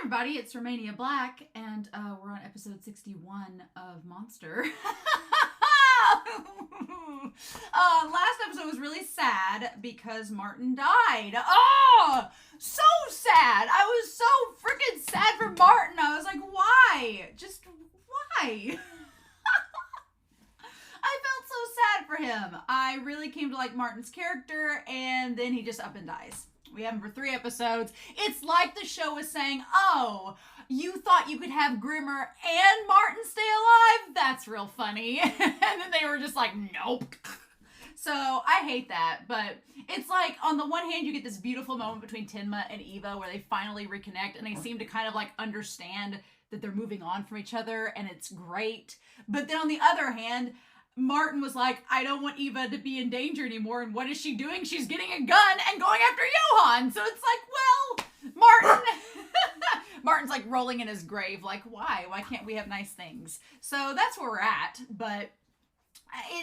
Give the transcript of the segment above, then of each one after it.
everybody, it's Romania Black, and we're on episode 61 of Monster. Last episode was really sad because Martin died. Oh, so sad. I was so freaking sad for Martin. I was like, why? Just why? I felt so sad for him. I really came to like Martin's character, and then he just up and dies. We have him for 3 episodes. It's like the show was saying, oh, you thought you could have Grimmer and Martin stay alive? That's real funny. And then they were just like, nope. So I hate that. But it's like, on the one hand, you get this beautiful moment between Tenma and Eva where they finally reconnect and they seem to kind of like understand that they're moving on from each other, and it's great. But then on the other hand, Martin was like, I don't want Eva to be in danger anymore. And what is she doing? She's getting a gun and going after Johan. So it's like, well, Martin. Martin's like rolling in his grave. Like, why? Why can't we have nice things? So that's where we're at. But,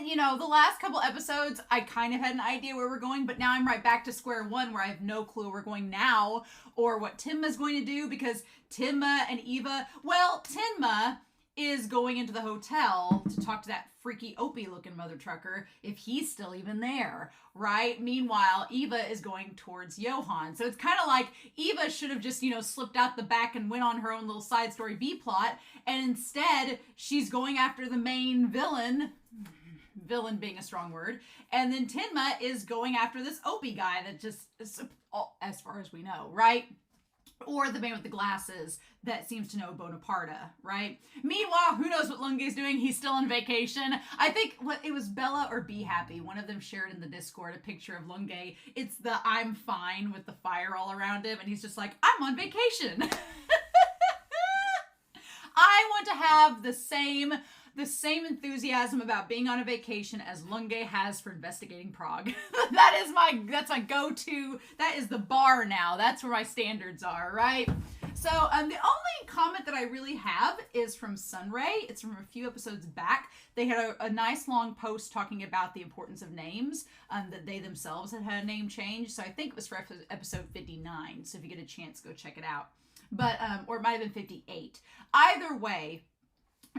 you know, the last couple episodes, I kind of had an idea where we're going. But now I'm right back to square one where I have no clue where we're going now or what Tenma's going to do. Because Tenma and Eva, well, Tenma is going into the hotel to talk to that freaky Opie looking mother trucker if he's still even there, right? Meanwhile, Eva is going towards Johan. So it's kind of like Eva should have just, you know, slipped out the back and went on her own little side story B plot. And instead, she's going after the main villain being a strong word. And then Tenma is going after this Opie guy that just, as far as we know, right? Or the man with the glasses that seems to know Bonaparte, right? Meanwhile, who knows what Lunge's doing? He's still on vacation. I think it was Bella or Be Happy. One of them shared in the Discord a picture of Lunge. It's the I'm fine with the fire all around him. And he's just like, I'm on vacation. I want to have the same enthusiasm about being on a vacation as Lunge has for investigating Prague. That's my go-to. That is the bar now. That's where my standards are, right? So the only comment that I really have is from Sunray. It's from a few episodes back. They had a nice long post talking about the importance of names, that they themselves had a name change. So I think it was for episode 59. So if you get a chance, go check it out. But, or it might have been 58. Either way,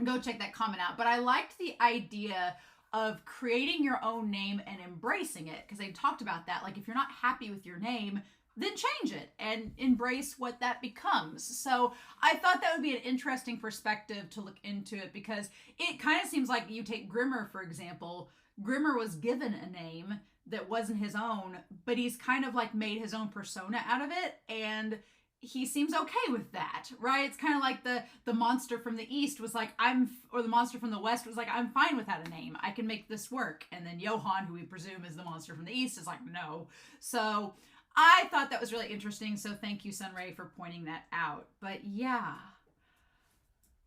go check that comment out. But I liked the idea of creating your own name and embracing it, because they talked about that. Like, if you're not happy with your name, then change it and embrace what that becomes. So I thought that would be an interesting perspective to look into it, because it kind of seems like you take Grimmer, for example. Grimmer was given a name that wasn't his own, but he's kind of like made his own persona out of it, and he seems okay with that, right? It's kind of like the monster from the East was like, or the monster from the West was like, I'm fine without a name. I can make this work. And then Johan, who we presume is the monster from the East, is like, no. So I thought that was really interesting. So thank you, Sunray, for pointing that out. But yeah,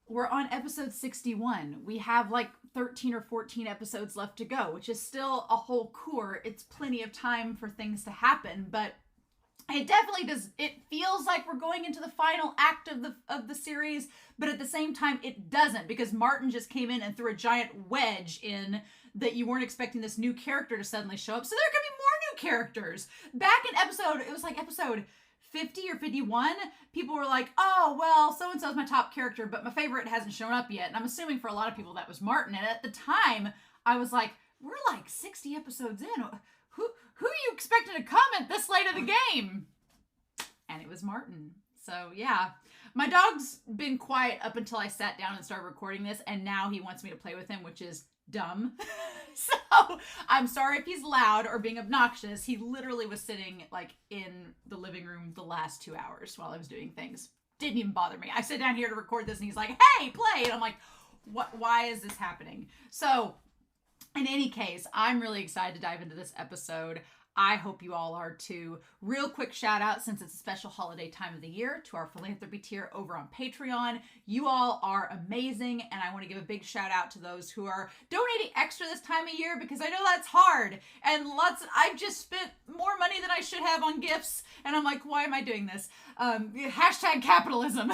we're on episode 61. We have like 13 or 14 episodes left to go, which is still a whole cour. It's plenty of time for things to happen, but it definitely does. It feels like we're going into the final act of the series, but at the same time, it doesn't, because Martin just came in and threw a giant wedge in that you weren't expecting this new character to suddenly show up. So there could be more new characters. Back in it was like episode 50 or 51, people were like, oh, well, so-and-so is my top character, but my favorite hasn't shown up yet. And I'm assuming for a lot of people that was Martin. And at the time, I was like, we're like 60 episodes in. Who are you expecting to comment this late in the game? And it was Martin. So yeah, my dog's been quiet up until I sat down and started recording this, and now he wants me to play with him, which is dumb. So I'm sorry if he's loud or being obnoxious. He literally was sitting like in the living room the last 2 hours while I was doing things. Didn't even bother me. I sit down here to record this and he's like, hey, play. And I'm like, what? Why is this happening? So in any case, I'm really excited to dive into this episode. I hope you all are too. Real quick shout out, since it's a special holiday time of the year, to our philanthropy tier over on Patreon. You all are amazing, and I want to give a big shout out to those who are donating extra this time of year, because I know that's hard. And I've just spent more money than I should have on gifts, and I'm like, why am I doing this? Hashtag capitalism.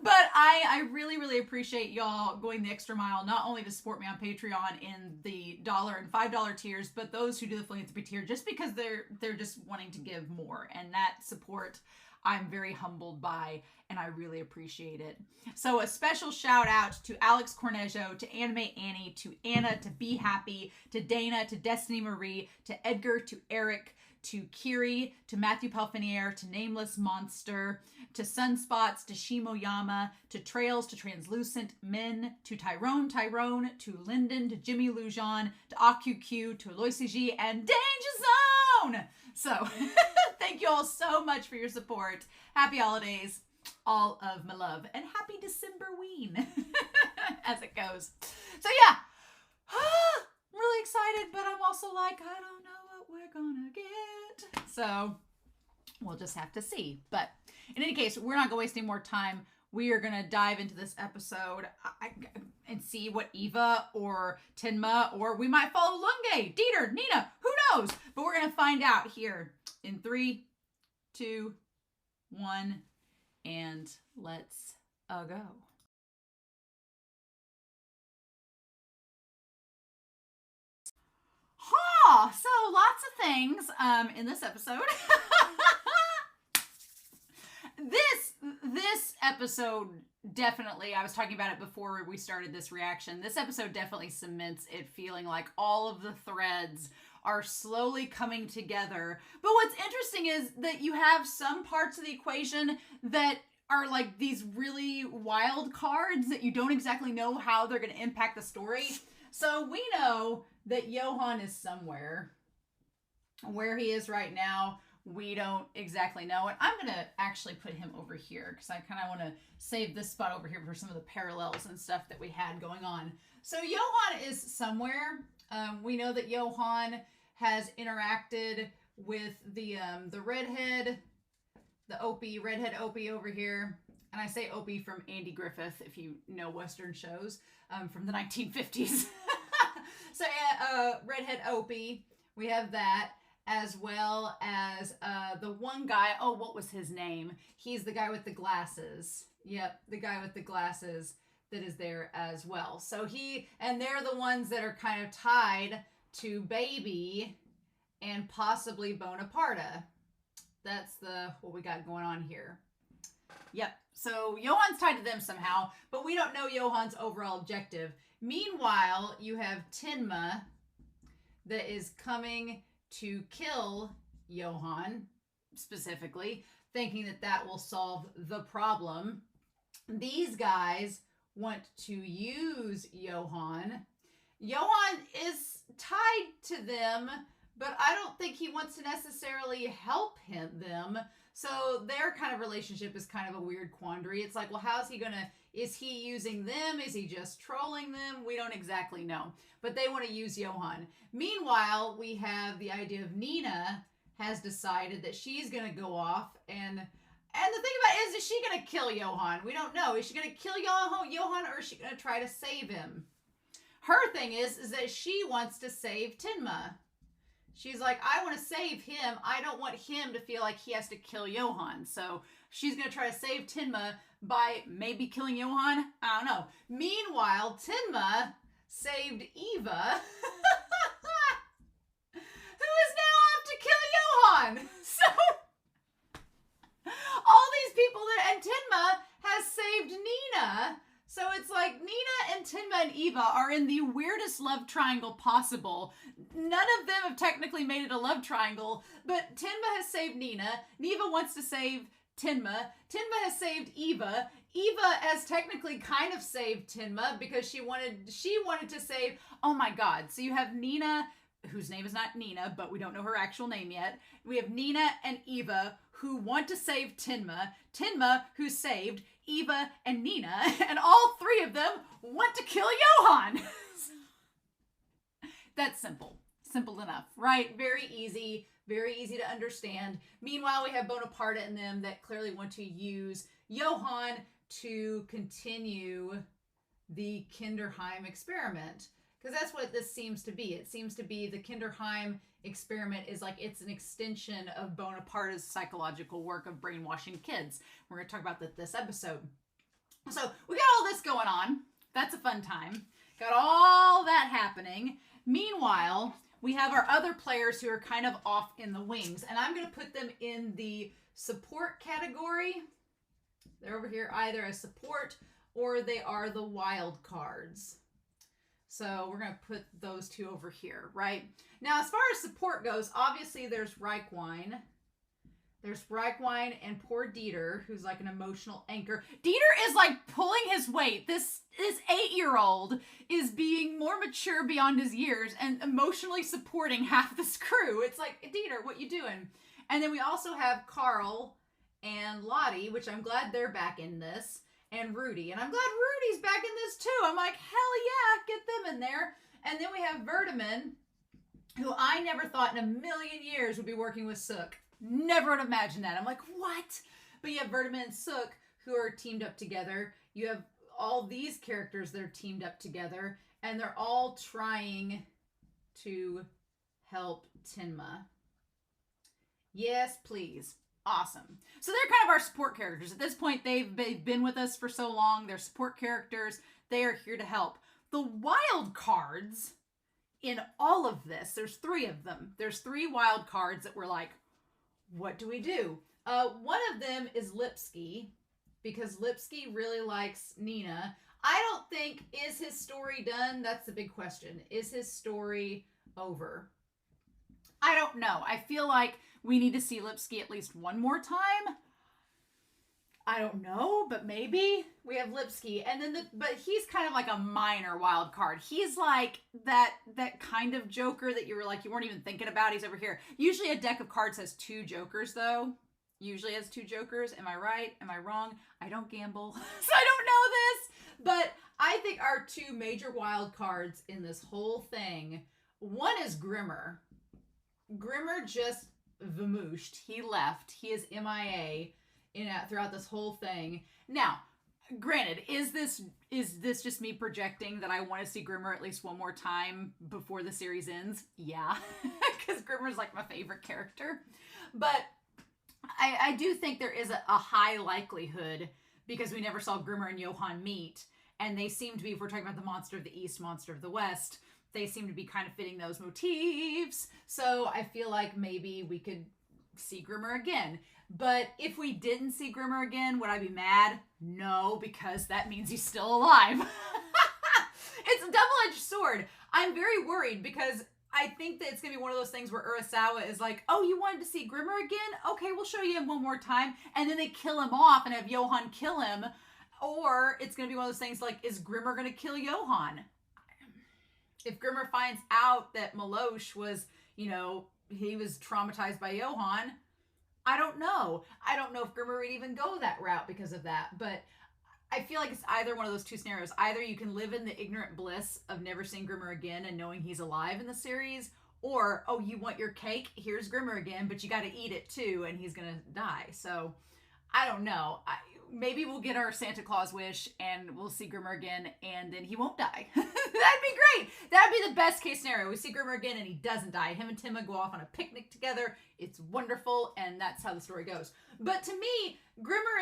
But I really, really appreciate y'all going the extra mile, not only to support me on Patreon in the $1 and $5 tiers, but those who do the philanthropy tier, just because they're just wanting to give more. And that support, I'm very humbled by, and I really appreciate it. So a special shout out to Alex Cornejo, to Anime Annie, to Anna, to Be Happy, to Dana, to Destiny Marie, to Edgar, to Eric, to Kiri, to Matthew Palfinier, to Nameless Monster, to Sunspots, to Shimoyama, to Trails, to Translucent Men, to Tyrone, to Lyndon, to Jimmy Lujan, to AQQ, to Aloysiji, and Danger Zone! So, thank you all so much for your support. Happy holidays, all of my love, and happy Decemberween, as it goes. So yeah, I'm really excited, but I'm also like, I don't know what we're gonna get. So, we'll just have to see. But in any case, we're not going to waste any more time. We are going to dive into this episode and see what Eva or Tenma, or we might follow Lunge, Dieter, Nina, who knows? But we're going to find out here in 3, 2, 1, and let's go. So lots of things in this episode. This episode definitely, I was talking about it before we started this reaction, this episode definitely cements it feeling like all of the threads are slowly coming together. But what's interesting is that you have some parts of the equation that are like these really wild cards that you don't exactly know how they're going to impact the story. So we know that Johan is somewhere. Where he is right now, we don't exactly know. And I'm going to actually put him over here because I kind of want to save this spot over here for some of the parallels and stuff that we had going on. So Johan is somewhere. We know that Johan has interacted with the redhead, the Opie, redhead Opie over here. And I say Opie from Andy Griffith, if you know Western shows, from the 1950s. So redhead Opie, we have that. As well as the one guy, oh, what was his name? He's the guy with the glasses. Yep, the guy with the glasses that is there as well. So and they're the ones that are kind of tied to Baby and possibly Bonaparte. That's what we got going on here. Yep, so Johan's tied to them somehow, but we don't know Johan's overall objective. Meanwhile, you have Tenma that is coming to kill Johan, specifically, thinking that that will solve the problem. These guys want to use Johan. Johan is tied to them, but I don't think he wants to necessarily help them. So their kind of relationship is kind of a weird quandary. It's like, well, how's he gonna, is he using them? Is he just trolling them? We don't exactly know. But they want to use Johan. Meanwhile, we have the idea of Nina has decided that she's going to go off and the thing about it is she going to kill Johan? We don't know. Is she going to kill Johan or is she going to try to save him? Her thing is that she wants to save Tenma. She's like, I want to save him. I don't want him to feel like he has to kill Johan. So she's going to try to save Tenma by maybe killing Johan. I don't know. Meanwhile, Tenma saved Eva, who is now off to kill Johan. So all these people and Tenma has saved Nina. So it's like Nina and Tenma and Eva are in the weirdest love triangle possible. None of them have technically made it a love triangle, but Tenma has saved Nina. Neva wants to save Tenma. Tenma has saved Eva. Eva has technically kind of saved Tenma because she wanted to save, oh my God. So you have Nina, whose name is not Nina, but we don't know her actual name yet. We have Nina and Eva who want to save Tenma. Tenma who saved Eva and Nina, and all three of them want to kill Johan. That's simple. Simple enough, right? Very easy to understand. Meanwhile, we have Bonaparte and them that clearly want to use Johan to continue the Kinderheim experiment. Because that's what this seems to be. It seems to be the Kinderheim experiment is like it's an extension of Bonaparte's psychological work of brainwashing kids. We're going to talk about that this episode. So we got all this going on. That's a fun time. Got all that happening. Meanwhile, we have our other players who are kind of off in the wings. And I'm going to put them in the support category. They're over here either as support or they are the wild cards. So we're going to put those two over here, right? Now, as far as support goes, obviously there's Reichwein. There's Reichwein and poor Dieter, who's like an emotional anchor. Dieter is like pulling his weight. This 8-year-old is being more mature beyond his years and emotionally supporting half this crew. It's like, Dieter, what you doing? And then we also have Carl and Lottie, which I'm glad they're back in this, and Rudy. And I'm glad Rudy's back in this too. I'm like, hell yeah, get them in there. And then we have Verdemann, who I never thought in a million years would be working with Suk. Never would imagine that. I'm like, what? But you have Veremann and Suk, who are teamed up together. You have all these characters that are teamed up together, and they're all trying to help Tenma. Yes, please. Awesome. So they're kind of our support characters. At this point, they've been with us for so long. They're support characters. They are here to help. The wild cards in all of this, there's 3 of them. There's 3 wild cards that we're like, what do we do? One of them is Lipsky, because Lipsky really likes Nina. I don't think, is his story done? That's the big question. Is his story over? I don't know. I feel like we need to see Lipsky at least one more time. I don't know, but maybe we have Lipsky, and then but he's kind of like a minor wild card. He's like that kind of Joker that you were like, you weren't even thinking about. He's over here. Usually a deck of cards has 2 Jokers though. Usually has 2 Jokers. Am I right? Am I wrong? I don't gamble, so I don't know this. But I think our 2 major wild cards in this whole thing, one is Grimmer. Grimmer just vamooshed. He left. He is MIA throughout this whole thing. Now, granted, is this just me projecting that I want to see Grimmer at least one more time before the series ends? Yeah, because Grimmer's like my favorite character. But I do think there is a high likelihood, because we never saw Grimmer and Johann meet, and they seem to be, if we're talking about the monster of the East, monster of the West, they seem to be kind of fitting those motifs. So I feel like maybe we could see Grimmer again. But if we didn't see Grimmer again, would I be mad? No, because that means he's still alive. It's a double-edged sword. I'm very worried, because I think that it's going to be one of those things where Urasawa is like, oh, you wanted to see Grimmer again? Okay, we'll show you him one more time. And then they kill him off and have Johann kill him. Or it's going to be one of those things like, is Grimmer going to kill Johann? If Grimmer finds out that Milosh was, he was traumatized by Johann, I don't know. I don't know if Grimmer would even go that route because of that. But I feel like it's either one of those 2 scenarios. Either you can live in the ignorant bliss of never seeing Grimmer again and knowing he's alive in the series, or, oh, you want your cake? Here's Grimmer again, but you got to eat it too, and he's going to die. So I don't know. Maybe we'll get our Santa Claus wish and we'll see Grimmer again and then he won't die. That'd be great. That'd be the best case scenario. We see Grimmer again and he doesn't die. Him and Tenma go off on a picnic together. It's wonderful, and that's how the story goes. But to me, Grimmer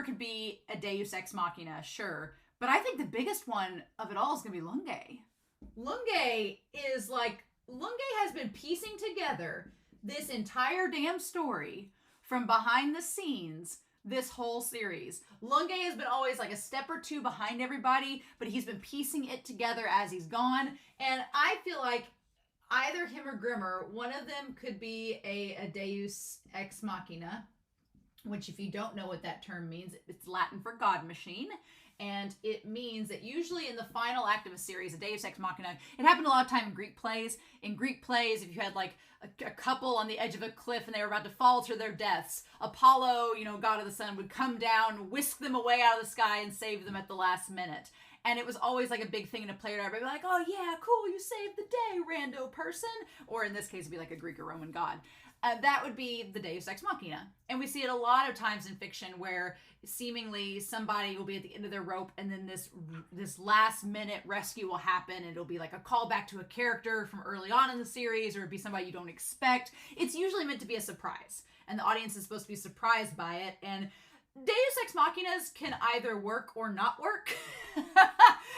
could be a Deus Ex Machina, sure. But I think the biggest one of it all is going to be Lunge. Lunge has been piecing together this entire damn story from behind the scenes this whole series. Lunge has been always like a step or 2 behind everybody, but he's been piecing it together as he's gone. And I feel like either him or Grimmer, one of them could be a Deus Ex Machina, which, if you don't know what that term means, it's Latin for God machine. And it means that usually in the final act of a series, a Deus Ex Machina, it happened a lot of time in Greek plays. In Greek plays, if you had like a couple on the edge of a cliff and they were about to fall to their deaths, Apollo, god of the sun, would come down, whisk them away out of the sky, and save them at the last minute. And it was always like a big thing in a play. Everybody would be like, oh yeah, cool, you saved the day, rando person. Or in this case, it'd be like a Greek or Roman god. That would be the Deus Ex Machina. And we see it a lot of times in fiction where seemingly somebody will be at the end of their rope and then this last minute rescue will happen. And it'll be like a callback to a character from early on in the series, or it'd be somebody you don't expect. It's usually meant to be a surprise. And the audience is supposed to be surprised by it. And Deus Ex Machinas can either work or not work.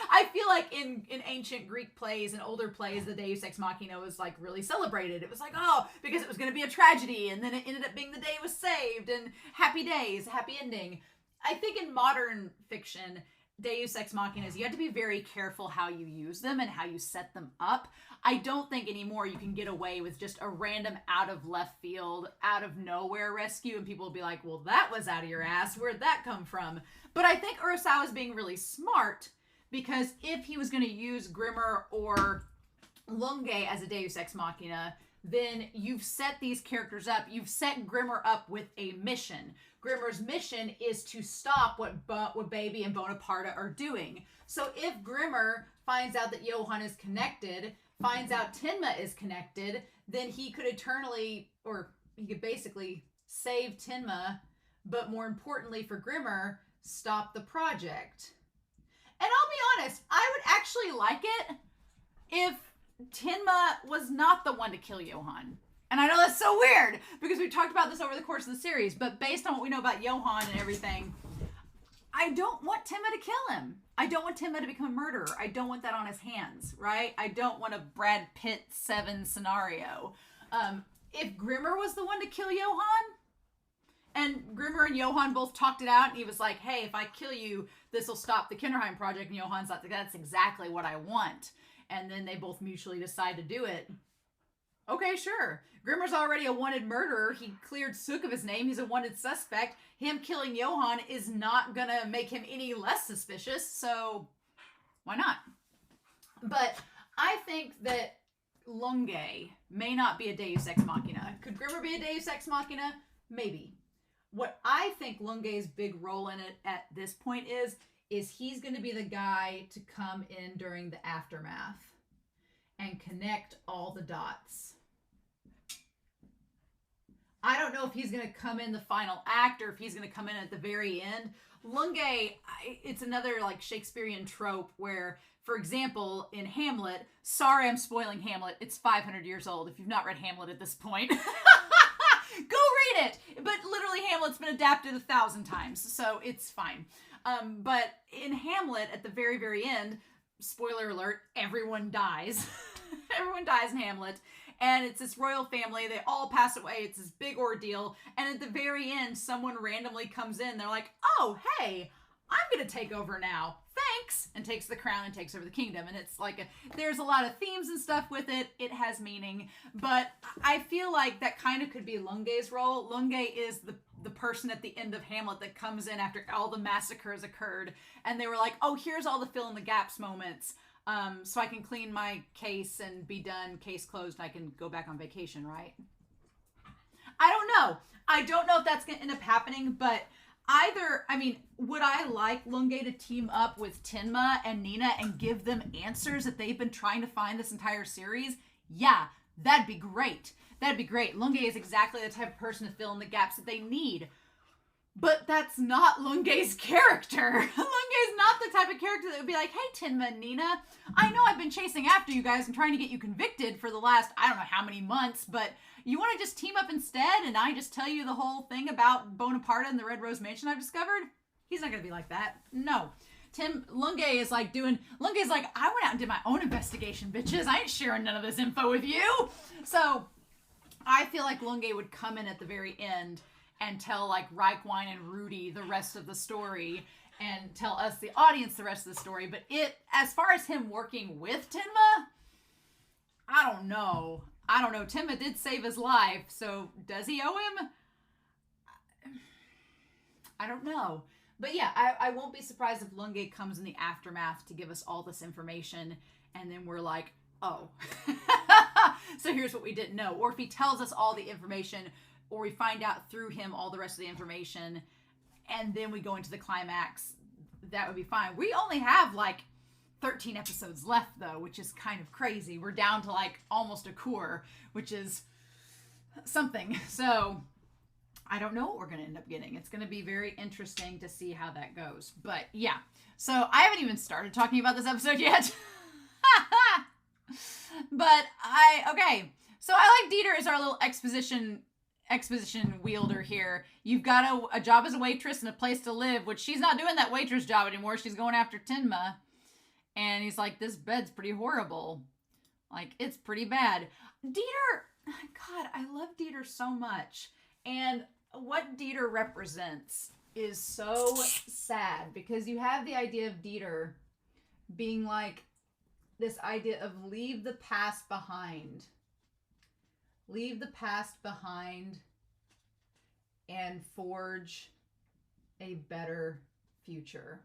I feel like in ancient Greek plays and older plays, the Deus Ex Machina was like really celebrated. It was like, oh, because it was going to be a tragedy, and then it ended up being the day was saved, and happy days, happy ending. I think in modern fiction, Deus Ex Machinas, you have to be very careful how you use them and how you set them up. I don't think anymore you can get away with just a random out of left field, out of nowhere rescue, and people will be like, well, that was out of your ass. Where'd that come from? But I think Urasawa's being really smart, because if he was going to use Grimmer or Lunge as a Deus Ex Machina, then you've set these characters up. You've set Grimmer up with a mission. Grimmer's mission is to stop what Baby and Bonaparte are doing. So if Grimmer finds out that Johann is connected, finds out Tenma is connected, then he could eternally, or he could basically save Tenma, but more importantly for Grimmer, stop the project. And I'll be honest, I would actually like it if Tenma was not the one to kill Johann. And I know that's so weird, because we've talked about this over the course of the series, but based on what we know about Johann and everything, I don't want Tenma to kill him. I don't want Tenma to become a murderer. I don't want that on his hands, right? I don't want a Brad Pitt 7 scenario. If Grimmer was the one to kill Johann, and Grimmer and Johann both talked it out, and he was like, hey, if I kill you, this will stop the Kinderheim project, and Johann's like, that's exactly what I want. And then they both mutually decide to do it. Okay, sure. Grimmer's already a wanted murderer. He cleared Suk of his name. He's a wanted suspect. Him killing Johann is not gonna make him any less suspicious, so why not? But I think that Lunge may not be a Deus Ex Machina. Could Grimmer be a Deus Ex Machina? Maybe. What I think Lunge's big role in it at this point is he's going to be the guy to come in during the aftermath and connect all the dots. I don't know if he's going to come in the final act or if he's going to come in at the very end. Lunge, it's another like Shakespearean trope where, for example, in Hamlet, sorry I'm spoiling Hamlet, it's 500 years old if you've not read Hamlet at this point. Go read it! But literally Hamlet's been adapted 1,000 times, so it's fine. But in Hamlet, at the very, very end, spoiler alert, everyone dies. Everyone dies in Hamlet. And it's this royal family. They all pass away. It's this big ordeal. And at the very end, someone randomly comes in. They're like, oh, hey, I'm going to take over now. Thanks. And takes the crown and takes over the kingdom. And it's like, there's a lot of themes and stuff with it. It has meaning. But I feel like that kind of could be Lunge's role. Lunge is the person at the end of Hamlet that comes in after all the massacres occurred. And they were like, oh, here's all the fill in the gaps moments. So I can clean my case and be done, case closed, and I can go back on vacation, right? I don't know. I don't know if that's going to end up happening, but would I like Lunge to team up with Tenma and Nina and give them answers that they've been trying to find this entire series? Yeah, that'd be great. That'd be great. Lunge is exactly the type of person to fill in the gaps that they need. But that's not Lunge's character. Lunge is not the type of character that would be like, hey, Tenma and Nina, I know I've been chasing after you guys and trying to get you convicted for the last, I don't know how many months, but you want to just team up instead and I just tell you the whole thing about Bonaparte and the Red Rose Mansion I've discovered? He's not going to be like that. No. Lunge is like, I went out and did my own investigation, bitches. I ain't sharing none of this info with you. So I feel like Lunge would come in at the very end and tell like Reichwein and Rudy the rest of the story and tell us, the audience, the rest of the story. But as far as him working with Tenma, I don't know. Tenma did save his life, so does he owe him? I don't know. But yeah, I won't be surprised if Lunge comes in the aftermath to give us all this information and then we're like, oh. So here's what we didn't know. Or if he tells us all the information, or we find out through him all the rest of the information, and then we go into the climax, that would be fine. We only have like 13 episodes left, though, which is kind of crazy. We're down to like almost a core, which is something. So I don't know what we're going to end up getting. It's going to be very interesting to see how that goes. But yeah, so I haven't even started talking about this episode yet. But okay. So I like Dieter as our little exposition exposition wielder here. You've got a job as a waitress and a place to live, which she's not doing that waitress job anymore. She's going after Tenma. And he's like, this bed's pretty horrible. Like, it's pretty bad. Dieter, God, I love Dieter so much. And what Dieter represents is so sad, because you have the idea of Dieter being like this idea of leave the past behind. Leave the past behind and forge a better future.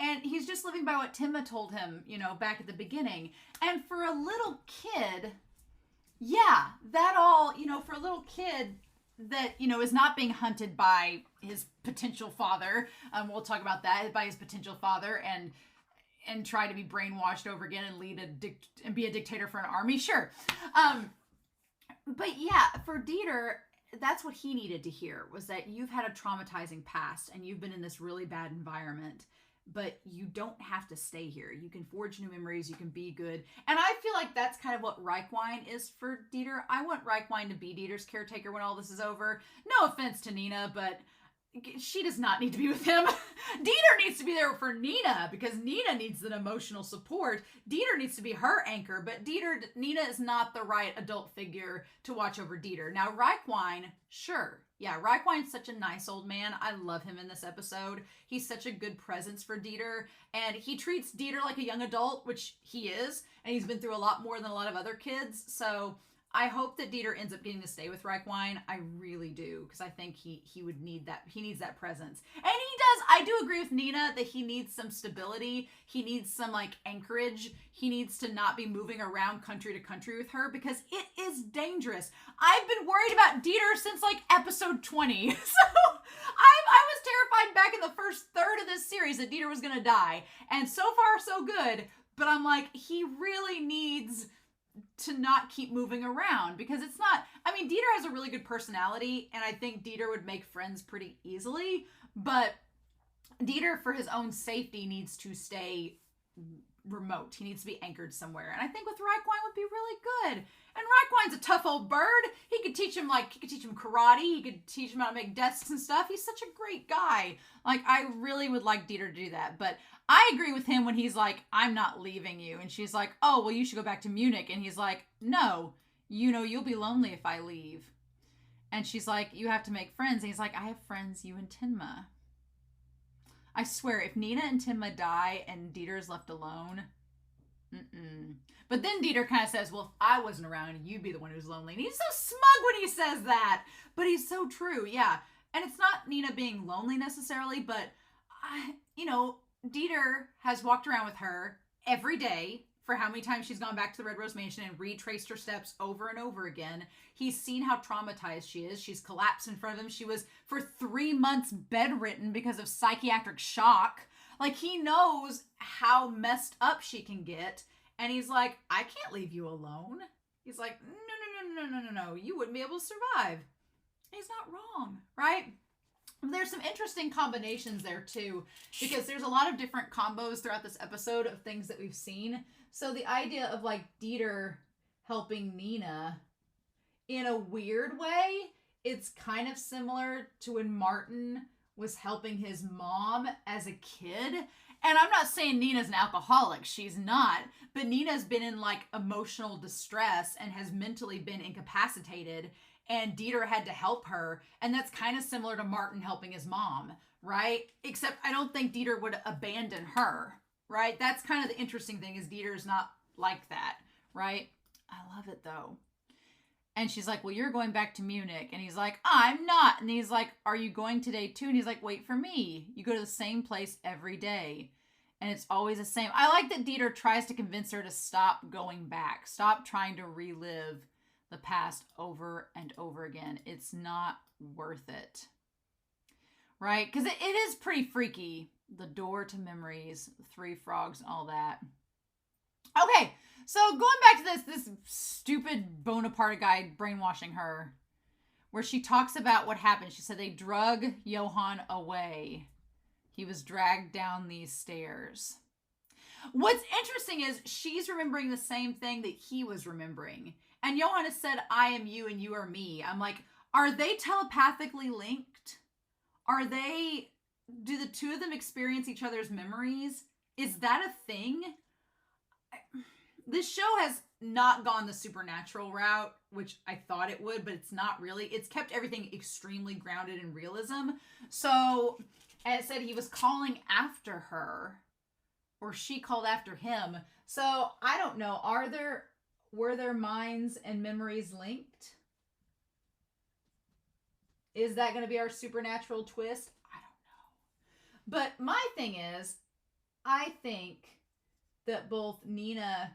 And he's just living by what Tenma told him, you know, back at the beginning. And for a little kid, yeah, that all, you know, for a little kid that, you know, is not being hunted by his potential father, we'll talk about that, by his potential father, and try to be brainwashed over again and and be a dictator for an army, sure. But yeah, for Dieter, that's what he needed to hear, was that you've had a traumatizing past and you've been in this really bad environment, but you don't have to stay here. You can forge new memories. You can be good. And I feel like that's kind of what Reichwein is for Dieter. I want Reichwein to be Dieter's caretaker when all this is over. No offense to Nina, but she does not need to be with him. Dieter needs to be there for Nina, because Nina needs an emotional support. Dieter needs to be her anchor, but Nina is not the right adult figure to watch over Dieter. Now, Reichwein, sure. Yeah, Reichwein's such a nice old man. I love him in this episode. He's such a good presence for Dieter, and he treats Dieter like a young adult, which he is, and he's been through a lot more than a lot of other kids, so I hope that Dieter ends up getting to stay with Reichwein. I really do, because I think he would need that. He needs that presence. And he does. I do agree with Nina that he needs some stability. He needs some, like, anchorage. He needs to not be moving around country to country with her, because it is dangerous. I've been worried about Dieter since, like, episode 20. So I was terrified back in the first third of this series that Dieter was going to die. And so far, so good. But I'm like, he really needs to not keep moving around, because it's not, I mean, Dieter has a really good personality, and I think Dieter would make friends pretty easily, but Dieter, for his own safety, needs to stay remote. He needs to be anchored somewhere, and I think with Reichwein would be really good. And Reichwein's a tough old bird. He could teach him karate. He could teach him how to make desks and stuff. He's such a great guy. Like, I really would like Dieter to do that, but I agree with him when he's like, I'm not leaving you. And she's like, oh, well, you should go back to Munich. And he's like, no, you know, you'll be lonely if I leave. And she's like, you have to make friends. And he's like, I have friends, you and Tenma. I swear, if Nina and Tenma die and Dieter is left alone, But then Dieter kind of says, well, if I wasn't around, you'd be the one who's lonely. And he's so smug when he says that. But he's so true, yeah. And it's not Nina being lonely necessarily, but, Dieter has walked around with her every day for how many times she's gone back to the Red Rose Mansion and retraced her steps over and over again. He's seen how traumatized she is. She's collapsed in front of him. She was for 3 months bedridden because of psychiatric shock. Like, he knows how messed up she can get. And he's like, I can't leave you alone. He's like, no. You wouldn't be able to survive. He's not wrong, right? There's some interesting combinations there too, because there's a lot of different combos throughout this episode of things that we've seen. So the idea of like Dieter helping Nina in a weird way, it's kind of similar to when Martin was helping his mom as a kid. And I'm not saying Nina's an alcoholic. She's not. But Nina's been in like emotional distress and has mentally been incapacitated. And Dieter had to help her. And that's kind of similar to Martin helping his mom, right? Except I don't think Dieter would abandon her, right? That's kind of the interesting thing, is Dieter's not like that, right? I love it though. And she's like, well, you're going back to Munich. And he's like, I'm not. And he's like, are you going today too? And he's like, wait for me. You go to the same place every day. And it's always the same. I like that Dieter tries to convince her to stop going back. Stop trying to relive the past over and over again. It's not worth it. Right? Because it is pretty freaky. The door to memories, the 3 frogs and all that. Okay. So going back to this stupid Bonaparte guy brainwashing her, where she talks about what happened. She said they drug Johann away. He was dragged down these stairs. What's interesting is she's remembering the same thing that he was remembering. And Johann has said, I am you and you are me. I'm like, are they telepathically linked? Do the two of them experience each other's memories? Is that a thing? This show has not gone the supernatural route, which I thought it would, but it's not really. It's kept everything extremely grounded in realism. So, and it said he was calling after her, or she called after him. So, I don't know. Were their minds and memories linked? Is that going to be our supernatural twist? I don't know. But my thing is, I think that both Nina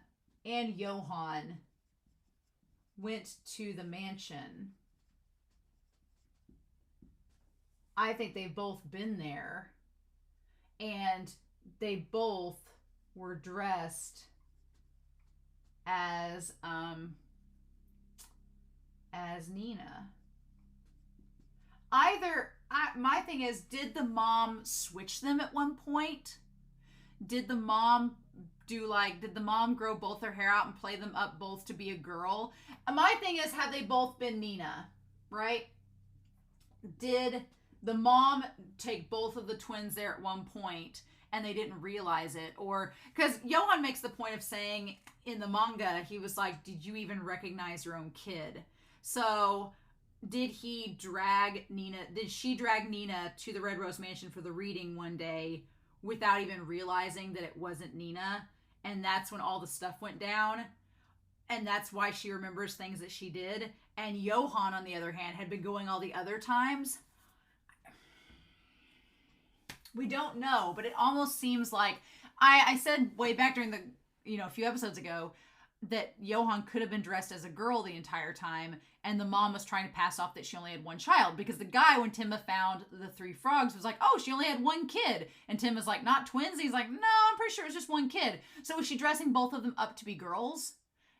and Johann went to the mansion. I think they've both been there. And they both were dressed as Nina. My thing is, did the mom switch them at one point? Did the mom grow both their hair out and play them up both to be a girl? My thing is, have they both been Nina, right? Did the mom take both of the twins there at one point and they didn't realize it? Or, because Johann makes the point of saying in the manga, he was like, did you even recognize your own kid? So, did she drag Nina to the Red Rose Mansion for the reading one day without even realizing that it wasn't Nina? And that's when all the stuff went down. And that's why she remembers things that she did. And Johann, on the other hand, had been going all the other times. We don't know, but it almost seems like I said way back during the, a few episodes ago, that Johann could have been dressed as a girl the entire time, and the mom was trying to pass off that she only had one child, because the guy, when Tenma found the 3 frogs, was like, oh, she only had one kid. And Tim was like, not twins? He's like, no, I'm pretty sure it was just one kid. So was she dressing both of them up to be girls?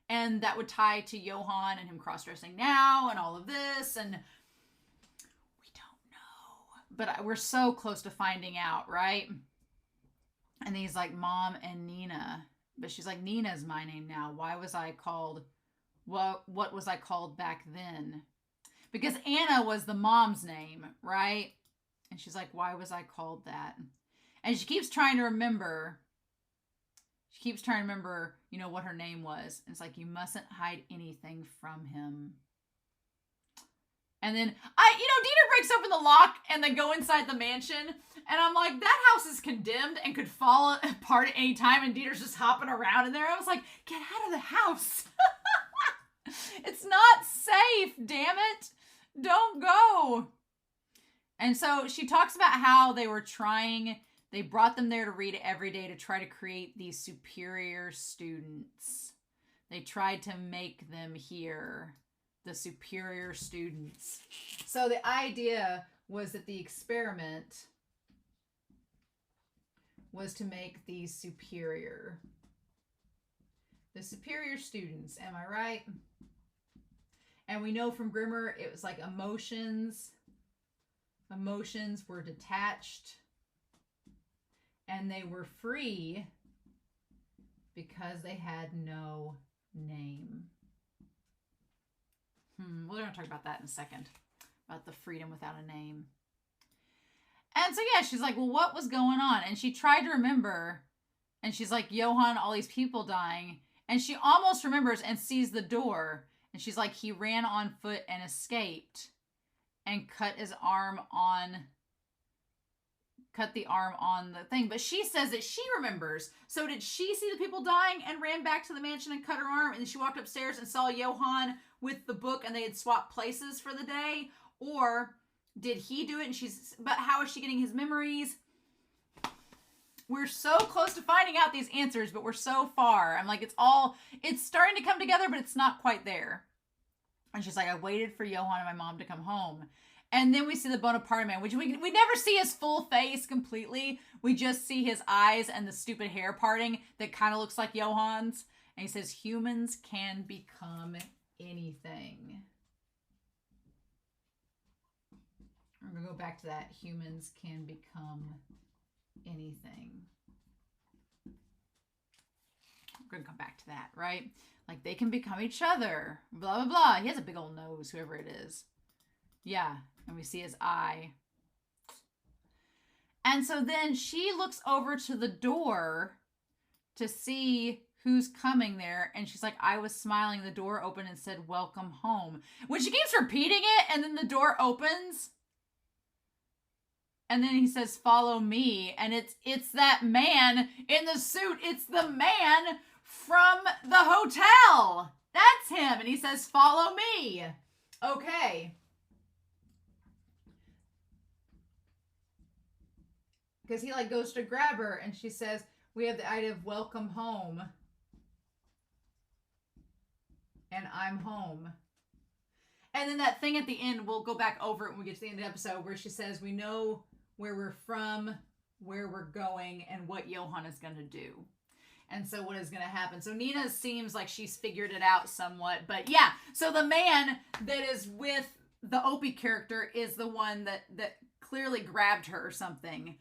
And that would tie to Johann and him cross-dressing now and all of this, and we don't know. But we're so close to finding out, right? And he's like, Mom and Nina. But she's like, Nina's my name now. Why was I called? What was I called back then? Because Anna was the mom's name, right? And she's like, why was I called that? And she keeps trying to remember. What her name was. And it's like, you mustn't hide anything from him. And then, Dieter breaks open the lock and they go inside the mansion. And I'm like, that house is condemned and could fall apart at any time. And Dieter's just hopping around in there. I was like, get out of the house. It's not safe, damn it. Don't go. And so she talks about how they brought them there to read every day to try to create these superior students. They tried to make them hear the superior students. So the idea was that the experiment was to make these superior. The superior students, am I right? And we know from Grimmer, it was like emotions. Emotions were detached. And they were free because they had no name. We're going to talk about that in a second. About the freedom without a name. And so, yeah, she's like, well, what was going on? And she tried to remember. And she's like, Johann, all these people dying. And she almost remembers and sees the door. And she's like, he ran on foot and escaped. And cut the arm on the thing. But she says that she remembers. So did she see the people dying and ran back to the mansion and cut her arm? And then she walked upstairs and saw Johann with the book and they had swapped places for the day? Or did he do it? And but how is she getting his memories? We're so close to finding out these answers, but we're so far. I'm like, it's starting to come together, but it's not quite there. And she's like, I waited for Johann and my mom to come home. And then we see the Bonaparte man, which we never see his full face completely. We just see his eyes and the stupid hair parting that kind of looks like Johann's. And he says, humans can become anything. I'm going to go back to that. Humans can become anything. we're gonna come back to that, right? Like, they can become each other, blah, blah, blah. He has a big old nose, whoever it is. Yeah, and we see his eye. And so then she looks over to the door to see who's coming there, and she's like, I was smiling. The door opened and said, welcome home. When she keeps repeating it, and then the door opens, and then he says, follow me, and it's that man in the suit. It's the man from the hotel. That's him. And he says, follow me. Okay. Because he like goes to grab her, and she says, we have the idea of welcome home. And I'm home. And then that thing at the end, we'll go back over it when we get to the end of the episode, where she says, we know where we're from, where we're going, and what Johan is going to do. And so what is going to happen. So Nina seems like she's figured it out somewhat. But yeah, so the man that is with the Opie character is the one that clearly grabbed her or something.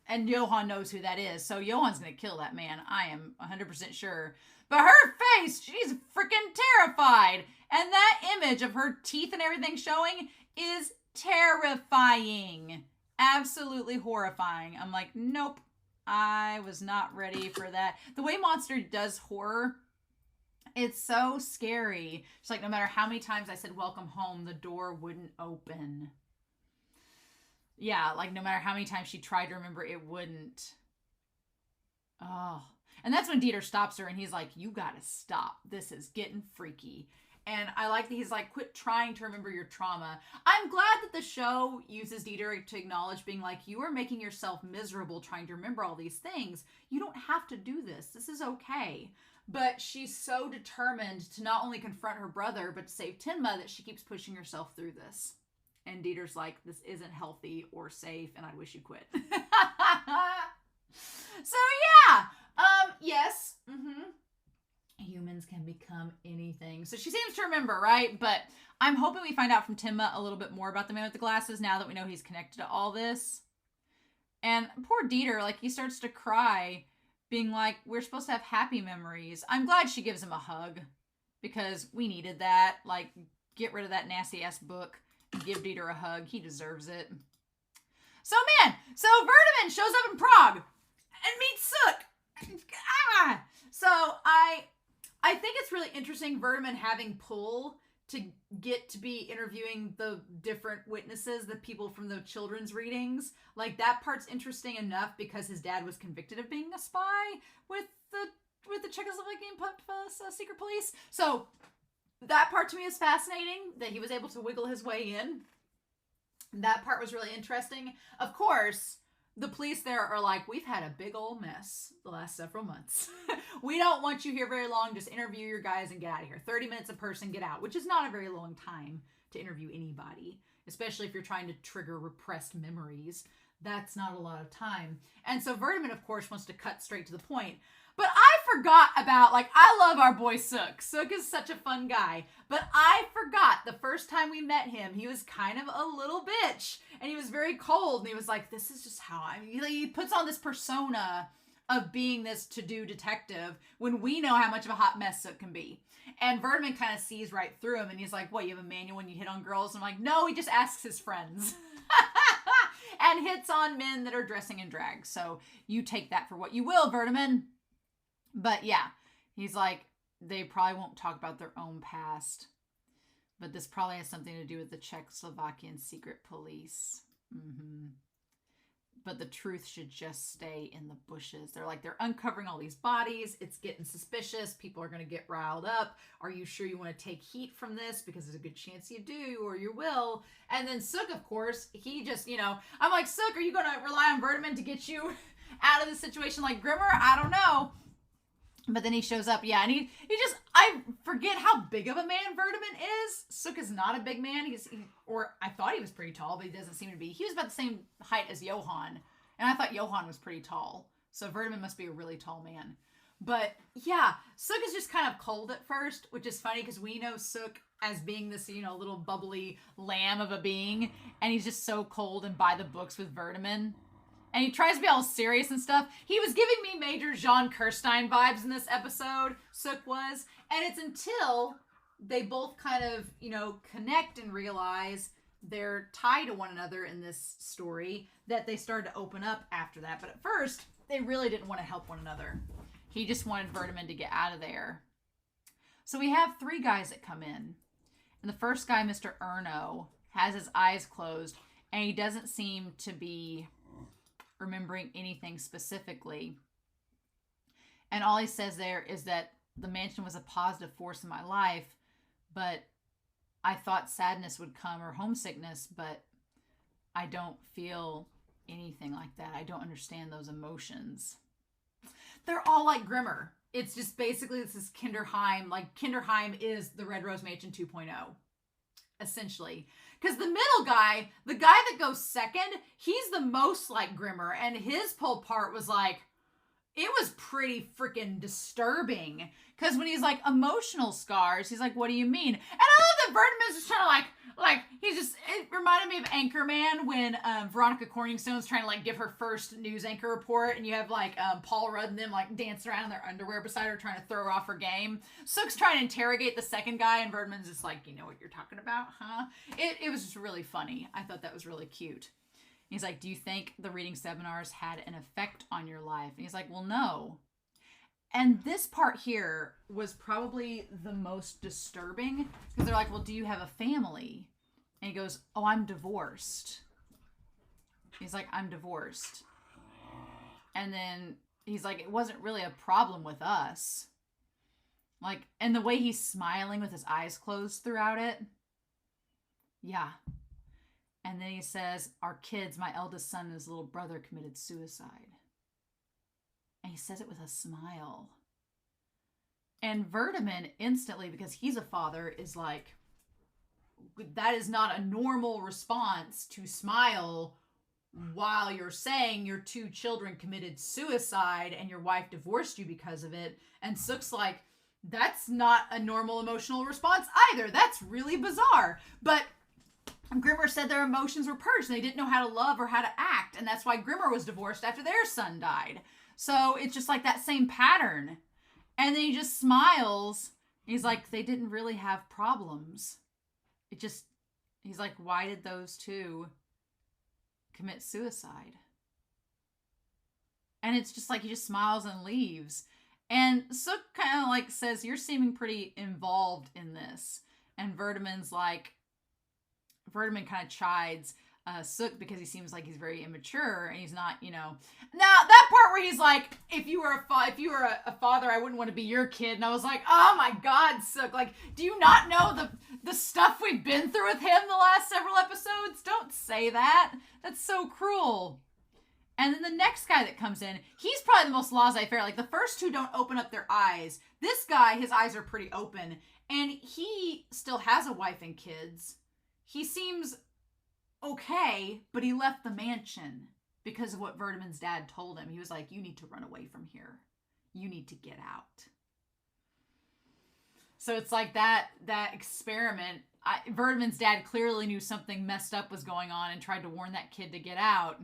And Johan knows who that is. So Johan's going to kill that man. I am 100% sure. But her face, she's freaking terrified. And that image of her teeth and everything showing is terrifying. Absolutely horrifying. I'm like, nope. I was not ready for that. The way Monster does horror, it's so scary. It's like no matter how many times I said welcome home, the door wouldn't open. Yeah, like no matter how many times she tried to remember, it wouldn't. Oh. And that's when Dieter stops her and he's like, you gotta stop. This is getting freaky. And I like that he's like, quit trying to remember your trauma. I'm glad that the show uses Dieter to acknowledge being like, you are making yourself miserable trying to remember all these things. You don't have to do this. This is okay. But she's so determined to not only confront her brother, but to save Tenma that she keeps pushing herself through this. And Dieter's like, this isn't healthy or safe, and I wish you quit. So yeah, yes. Humans can become anything. So she seems to remember, right? But I'm hoping we find out from Tenma a little bit more about the man with the glasses now that we know he's connected to all this. And poor Dieter, like, he starts to cry, being like, we're supposed to have happy memories. I'm glad she gives him a hug, because we needed that. Like, get rid of that nasty-ass book. Give Dieter a hug. He deserves it. So, man, so Verdemann shows up in Prague and meets Suk. So I think it's really interesting Verdemann having pull to get to be interviewing the different witnesses, the people from the children's readings. Like, that part's interesting enough because his dad was convicted of being a spy with the Czechoslovakian secret police. So that part to me is fascinating, that he was able to wiggle his way in. That part was really interesting. Of course, the police there are like, we've had a big old mess the last several months. We don't want you here very long. Just interview your guys and get out of here. 30 minutes a person, get out, which is not a very long time to interview anybody, especially if you're trying to trigger repressed memories. That's not a lot of time. And so Verdemann, of course, wants to cut straight to the point. But I forgot about, like, I love our boy Suk. Suk is such a fun guy. But I forgot the first time we met him, he was kind of a little bitch. And he was very cold. And he was like, this is just how he puts on this persona of being this to-do detective when we know how much of a hot mess Suk can be. And Verdemann kind of sees right through him. And he's like, what, you have a manual when you hit on girls? And I'm like, no, he just asks his friends. And hits on men that are dressing in drag. So you take that for what you will, Verdemann. But yeah, he's like, they probably won't talk about their own past. But this probably has something to do with the Czechoslovakian secret police. But the truth should just stay in the bushes. They're uncovering all these bodies. It's getting suspicious. People are going to get riled up. Are you sure you want to take heat from this? Because there's a good chance you do, or you will. And then Suk, of course, he just, I'm like, Suk, are you going to rely on Verdemann to get you out of the situation like Grimmer? I don't know. But then he shows up, yeah, and he just, I forget how big of a man Verdemann is. Suk is not a big man. Or I thought he was pretty tall, but he doesn't seem to be. He was about the same height as Johan, and I thought Johan was pretty tall. So Verdemann must be a really tall man. But yeah, Suk is just kind of cold at first, which is funny because we know Suk as being this, little bubbly lamb of a being, and he's just so cold and by the books with Verdemann. And he tries to be all serious and stuff. He was giving me major Jean Kirstein vibes in this episode, Suk was. And it's until they both kind of, connect and realize they're tied to one another in this story that they started to open up after that. But at first, they really didn't want to help one another. He just wanted Verdemann to get out of there. So we have 3 guys that come in. And the first guy, Mr. Erno, has his eyes closed. And he doesn't seem to be remembering anything specifically. And all he says there is that the mansion was a positive force in my life, but I thought sadness would come or homesickness, but I don't feel anything like that. I don't understand those emotions. They're all like Grimmer. It's just basically this is Kinderheim. Like Kinderheim is the Red Rose Mansion 2.0, essentially. Because the middle guy, the guy that goes second, he's the most like Grimmer. And his pull part was like, it was pretty freaking disturbing. Because when he's like, emotional scars, he's like, what do you mean? And I love that Verdemann's just trying to it reminded me of Anchorman when Veronica Corningstone's trying to like give her first news anchor report. And you have like Paul Rudd and them like dancing around in their underwear beside her trying to throw her off her game. Suk's trying to interrogate the second guy and Verdemann's just like, you know what you're talking about, huh? It was just really funny. I thought that was really cute. He's like, do you think the reading seminars had an effect on your life? And he's like, well, no. And this part here was probably the most disturbing because they're like, well, do you have a family? And he goes, oh, I'm divorced. He's like, I'm divorced. And then he's like, it wasn't really a problem with us. Like, and the way he's smiling with his eyes closed throughout it. Yeah. And then he says, our kids, my eldest son and his little brother committed suicide. And he says it with a smile. And Verdemann instantly, because he's a father, is like, that is not a normal response to smile while you're saying your 2 children committed suicide and your wife divorced you because of it. And Suk's like, that's not a normal emotional response either. That's really bizarre. But Grimmer said their emotions were purged and they didn't know how to love or how to act. And that's why Grimmer was divorced after their son died. So it's just like that same pattern. And then he just smiles. He's like, they didn't really have problems. He's like, why did those 2 commit suicide? And it's just like, he just smiles and leaves. And Suk kind of like says, you're seeming pretty involved in this. And Verdemann kind of chides Suk because he seems like he's very immature and he's not, Now that part where he's like, if you were a father, I wouldn't want to be your kid. And I was like, oh my God, Suk, like, do you not know the stuff we've been through with him the last several episodes? Don't say that. That's so cruel. And then the next guy that comes in, he's probably the most laissez-faire. Like the first 2 don't open up their eyes. This guy, his eyes are pretty open and he still has a wife and kids. He seems okay, but he left the mansion because of what Verdemann's dad told him. He was like, you need to run away from here. You need to get out. So it's like that experiment. Verdemann's dad clearly knew something messed up was going on and tried to warn that kid to get out.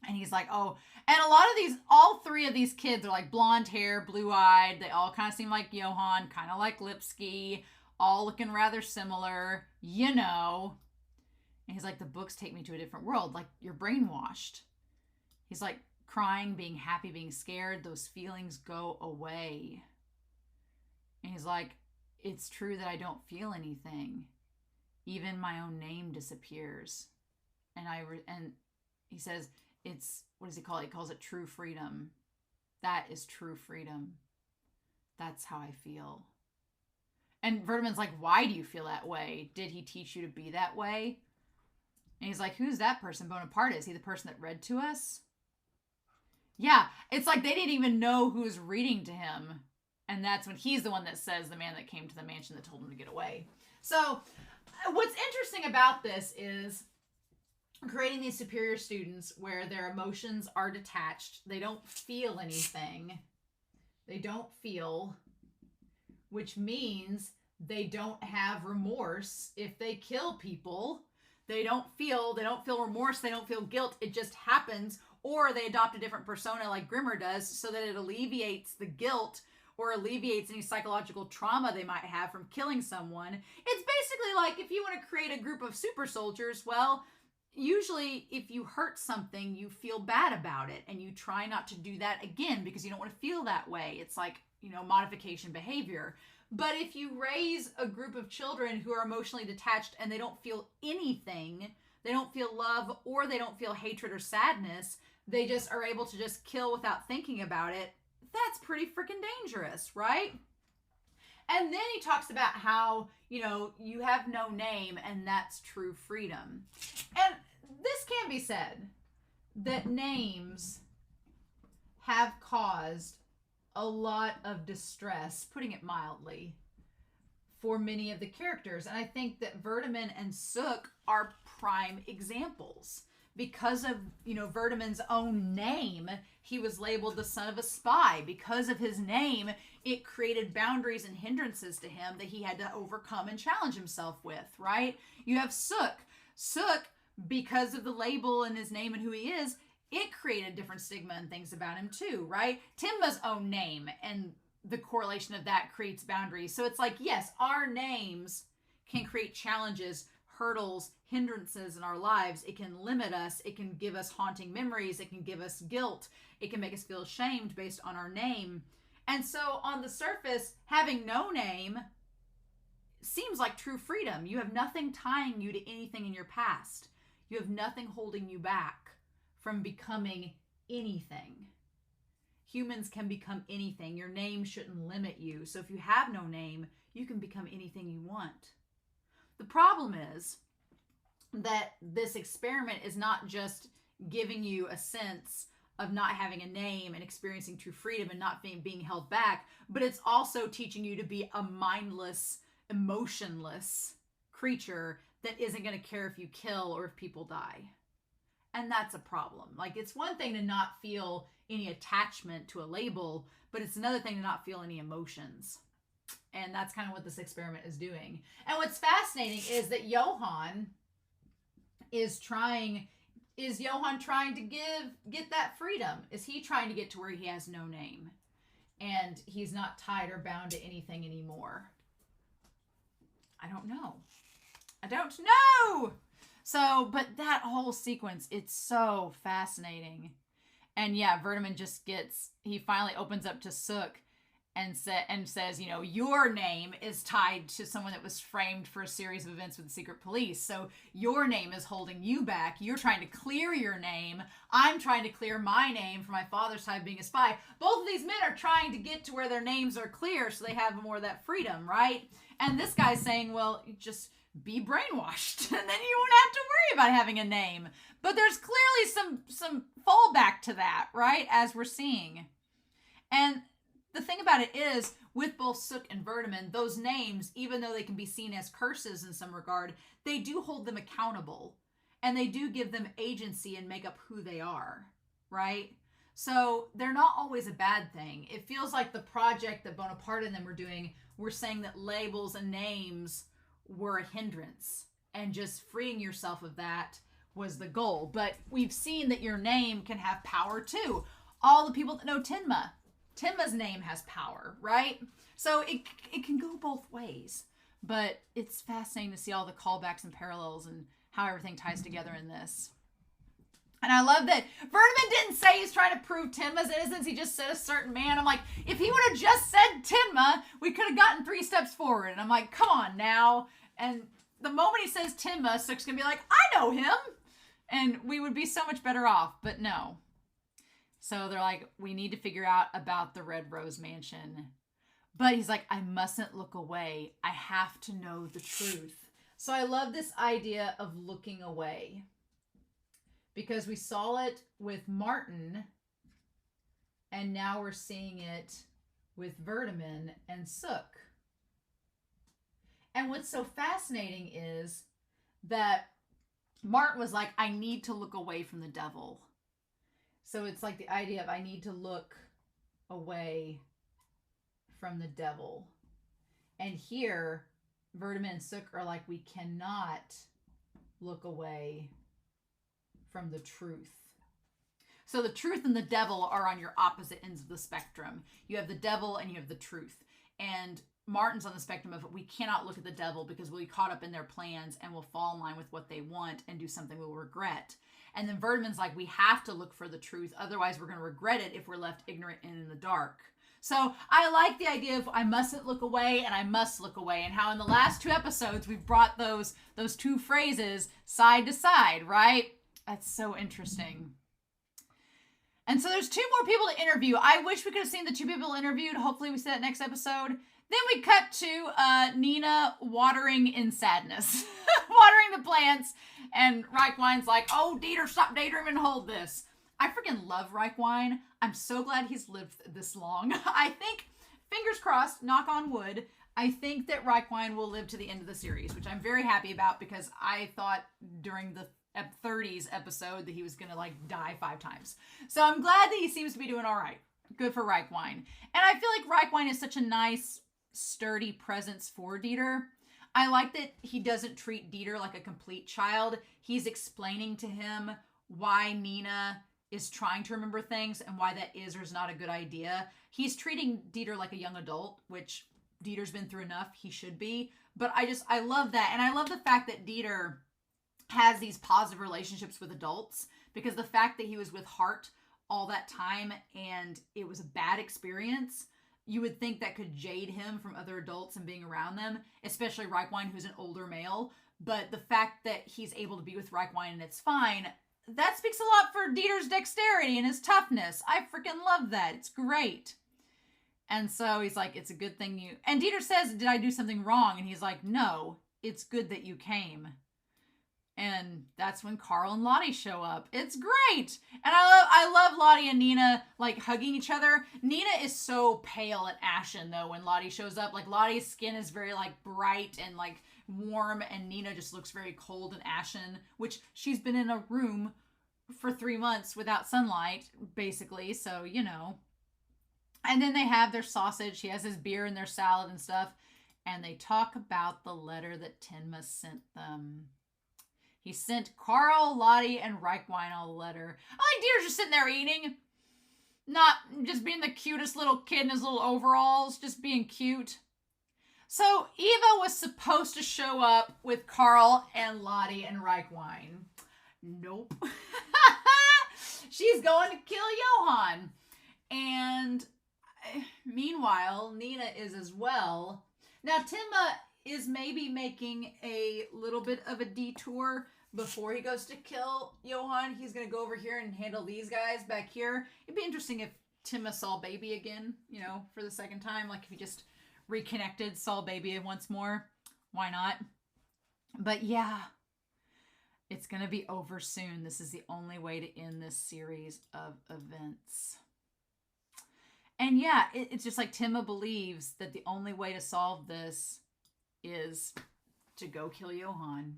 And he's like, oh, and a lot of all 3 of these kids are like blonde hair, blue-eyed. They all kind of seem like Johann, kind of like Lipsky. All looking rather similar, And he's like, the books take me to a different world. Like, you're brainwashed. He's like, crying, being happy, being scared, those feelings go away. And he's like, it's true that I don't feel anything. Even my own name disappears. And he says, what does he call it? He calls it true freedom. That is true freedom. That's how I feel. And Verdemann's like, why do you feel that way? Did he teach you to be that way? And he's like, who's that person? Bonaparte? Is he the person that read to us? Yeah, it's like they didn't even know who was reading to him. And that's when he's the one that says the man that came to the mansion that told him to get away. So what's interesting about this is creating these superior students where their emotions are detached. They don't feel anything. They don't feel, which means they don't have remorse if they kill people. They don't feel remorse. They don't feel guilt. It just happens. or they adopt a different persona like Grimmer does so that it alleviates the guilt or alleviates any psychological trauma they might have from killing someone. It's basically like if you want to create a group of super soldiers, well, usually if you hurt something, you feel bad about it and you try not to do that again because you don't want to feel that way. It's like, modification behavior. But if you raise a group of children who are emotionally detached and they don't feel anything, they don't feel love or they don't feel hatred or sadness, they just are able to just kill without thinking about it, that's pretty freaking dangerous, right? And then he talks about how, you have no name and that's true freedom. And this can be said that names have caused a lot of distress, putting it mildly, for many of the characters. And I think that Verdemann and Suk are prime examples. Because of, Verdemann's own name, he was labeled the son of a spy. Because of his name, it created boundaries and hindrances to him that he had to overcome and challenge himself with, right? You have Suk. Suk, because of the label and his name and who he is, it created different stigma and things about him too, right? Tenma's own name and the correlation of that creates boundaries. So it's like, yes, our names can create challenges, hurdles, hindrances in our lives. It can limit us. It can give us haunting memories. It can give us guilt. It can make us feel ashamed based on our name. And so on the surface, having no name seems like true freedom. You have nothing tying you to anything in your past. You have nothing holding you back from becoming anything. Humans can become anything. Your name shouldn't limit you. So if you have no name, you can become anything you want. The problem is that this experiment is not just giving you a sense of not having a name and experiencing true freedom and not being held back, but it's also teaching you to be a mindless, emotionless creature that isn't going to care if you kill or if people die. And that's a problem. Like, it's one thing to not feel any attachment to a label, but it's another thing to not feel any emotions. And that's kind of what this experiment is doing. And what's fascinating is that Johan is trying to get that freedom? Is he trying to get to where he has no name and he's not tied or bound to anything anymore? I don't know. So, but that whole sequence, it's so fascinating. And yeah, Verdemann he finally opens up to Suk and says, your name is tied to someone that was framed for a series of events with the secret police. So your name is holding you back. You're trying to clear your name. I'm trying to clear my name for my father's side being a spy. Both of these men are trying to get to where their names are clear so they have more of that freedom, right? And this guy's saying, well, just be brainwashed and then you won't have to worry about having a name. But there's clearly some fallback to that, right? As we're seeing. And the thing about it is, with both Suk and Verdemann, those names, even though they can be seen as curses in some regard, they do hold them accountable. And they do give them agency and make up who they are, right? So they're not always a bad thing. It feels like the project that Bonaparte and them were doing, were saying that labels and names were a hindrance. And just freeing yourself of that was the goal. But we've seen that your name can have power too. All the people that know Tenma's name has power, right? So it can go both ways. But it's fascinating to see all the callbacks and parallels and how everything ties together in this. And I love that Verdemann didn't say he's trying to prove Tenma's innocence. He just said a certain man. I'm like, if he would have just said Tenma, we could have gotten 3 steps forward. And I'm like, come on now. And the moment he says Tenma, Suk's going to be like, I know him. And we would be so much better off. But no. So they're like, we need to figure out about the Red Rose Mansion. But he's like, I mustn't look away. I have to know the truth. So I love this idea of looking away. Because we saw it with Martin. And now we're seeing it with Verdemann and Suk. And what's so fascinating is that Martin was like, I need to look away from the devil. So it's like the idea of I need to look away from the devil. And here, Verdemann and Suk are like, we cannot look away from the truth. So the truth and the devil are on your opposite ends of the spectrum. You have the devil and you have the truth. And Martin's on the spectrum of we cannot look at the devil because we'll be caught up in their plans and we'll fall in line with what they want and do something we'll regret. And then Verdemann's like, we have to look for the truth. Otherwise, we're going to regret it if we're left ignorant and in the dark. So I like the idea of I mustn't look away and I must look away. And how in the last 2 episodes, we've brought those 2 phrases side to side, right? That's so interesting. And so there's 2 more people to interview. I wish we could have seen the 2 people interviewed. Hopefully we see that next episode. Then we cut to Nina watering in sadness. Watering the plants. And Reichwein's like, oh, Dieter, stop daydreaming, hold this. I freaking love Reichwein. I'm so glad he's lived this long. I think, fingers crossed, knock on wood, I think that Reichwein will live to the end of the series, which I'm very happy about because I thought during the 30s episode that he was going to like die 5 times. So I'm glad that he seems to be doing all right. Good for Reichwein. And I feel like Reichwein is such a nice, sturdy presence for Dieter. I like that he doesn't treat Dieter like a complete child. He's explaining to him why Nina is trying to remember things and why that is or is not a good idea. He's treating Dieter like a young adult, which Dieter's been through enough. He should be. But I love that. And I love the fact that Dieter has these positive relationships with adults, because the fact that he was with Hart all that time and it was a bad experience, you would think that could jade him from other adults and being around them, especially Reichwein, who's an older male. But the fact that he's able to be with Reichwein and it's fine, that speaks a lot for Dieter's dexterity and his toughness. I freaking love that. It's great. And so he's like, it's a good thing you... And Dieter says, did I do something wrong? And he's like, no, it's good that you came. And that's when Carl and Lottie show up. It's great. And I love Lottie and Nina like hugging each other. Nina is so pale and ashen though when Lottie shows up. Like Lottie's skin is very like bright and like warm, and Nina just looks very cold and ashen, which she's been in a room for 3 months without sunlight, basically. So, you know. And then they have their sausage. He has his beer and their salad and stuff. And they talk about the letter that Tenma sent them. He sent Carl, Lottie, and Reichwein a letter. I like Dieter's just sitting there eating. Not just being the cutest little kid in his little overalls. Just being cute. So Eva was supposed to show up with Carl and Lottie and Reichwein. Nope. She's going to kill Johann. And meanwhile, Nina is as well. Now, Tenma is maybe making a little bit of a detour before he goes to kill Johann. He's going to go over here and handle these guys back here. It'd be interesting if Tenma saw Baby again, you know, for the second time. Like if he just reconnected, saw Baby once more. Why not? But yeah, it's going to be over soon. This is the only way to end this series of events. And yeah, it's just like Tenma believes that the only way to solve this is to go kill Johann.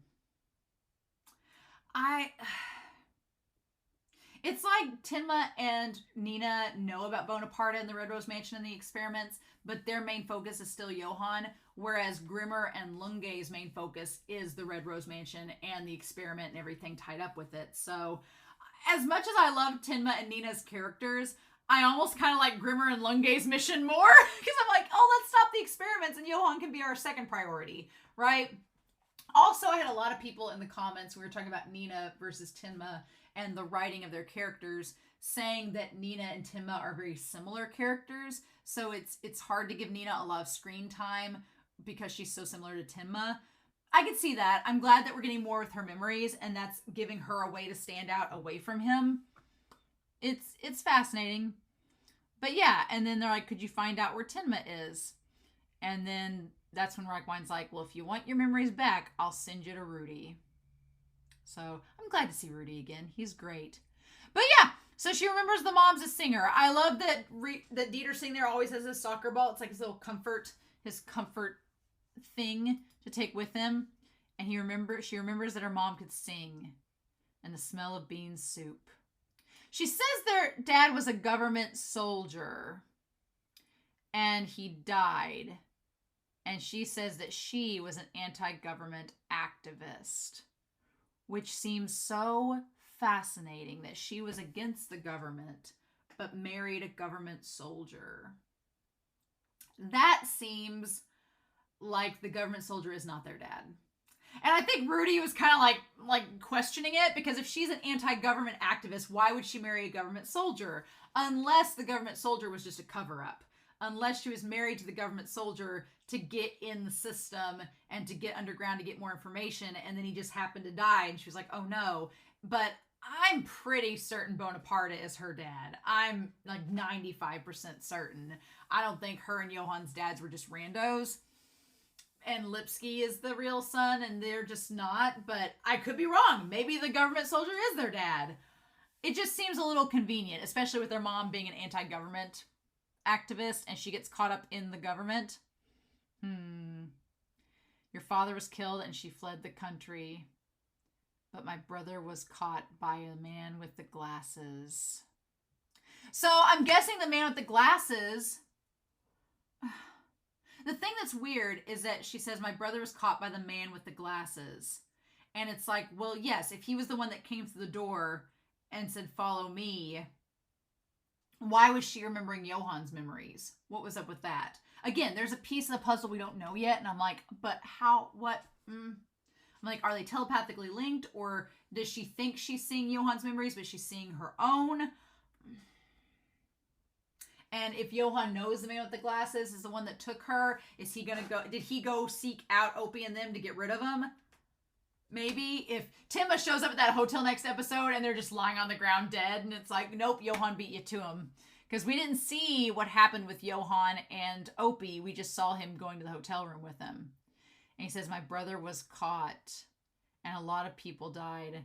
It's like Tenma and Nina know about Bonaparte and the Red Rose Mansion and the experiments, but their main focus is still Johann, whereas Grimmer and Lunge's main focus is the Red Rose Mansion and the experiment and everything tied up with it. So as much as I love Tenma and Nina's characters, I almost kind of like Grimmer and Lunge's mission more, because I'm like, oh, let's stop the experiments and Johann can be our second priority, right? Also, I had a lot of people in the comments, we were talking about Nina versus Tenma and the writing of their characters, saying that Nina and Tenma are very similar characters. So it's hard to give Nina a lot of screen time because she's so similar to Tenma. I could see that. I'm glad that we're getting more with her memories, and that's giving her a way to stand out away from him. It's fascinating. But yeah, and then they're like, could you find out where Tenma is? And then that's when Reichwein's like, well, if you want your memories back, I'll send you to Rudy. So I'm glad to see Rudy again. He's great. But yeah, so she remembers the mom's a singer. I love that that Dieter sitting there always has his soccer ball. It's like his little comfort thing to take with him. And she remembers that her mom could sing. And the smell of bean soup. She says their dad was a government soldier. And he died. And she says that she was an anti-government activist. Which seems so fascinating that she was against the government, but married a government soldier. That seems like the government soldier is not their dad. And I think Rudy was kind of like questioning it, because if she's an anti-government activist, why would she marry a government soldier? Unless the government soldier was just a cover-up. Unless she was married to the government soldier to get in the system and to get underground to get more information, and then he just happened to die, and she was like, oh no. But I'm pretty certain Bonaparte is her dad. I'm like 95% certain. I don't think her and Johann's dads were just randos. And Lipsky is the real son, and they're just not. But I could be wrong. Maybe the government soldier is their dad. It just seems a little convenient, especially with their mom being an anti-government activist, and she gets caught up in the government. Your father was killed, and she fled the country. But my brother was caught by a man with the glasses. So I'm guessing the man with the glasses... The thing that's weird is that she says, my brother was caught by the man with the glasses. And it's like, well, yes, if he was the one that came through the door and said, follow me, why was she remembering Johann's memories? What was up with that? Again, there's a piece of the puzzle we don't know yet. And I'm like, but how, what? I'm like, are they telepathically linked? Or does she think she's seeing Johann's memories, but she's seeing her own? And if Johann knows the man with the glasses is the one that took her, is he going to go, did he go seek out Opie and them to get rid of him? Maybe if Tenma shows up at that hotel next episode and they're just lying on the ground dead, and it's like, nope, Johann beat you to him. Because we didn't see what happened with Johann and Opie. We just saw him going to the hotel room with them. And he says, my brother was caught and a lot of people died.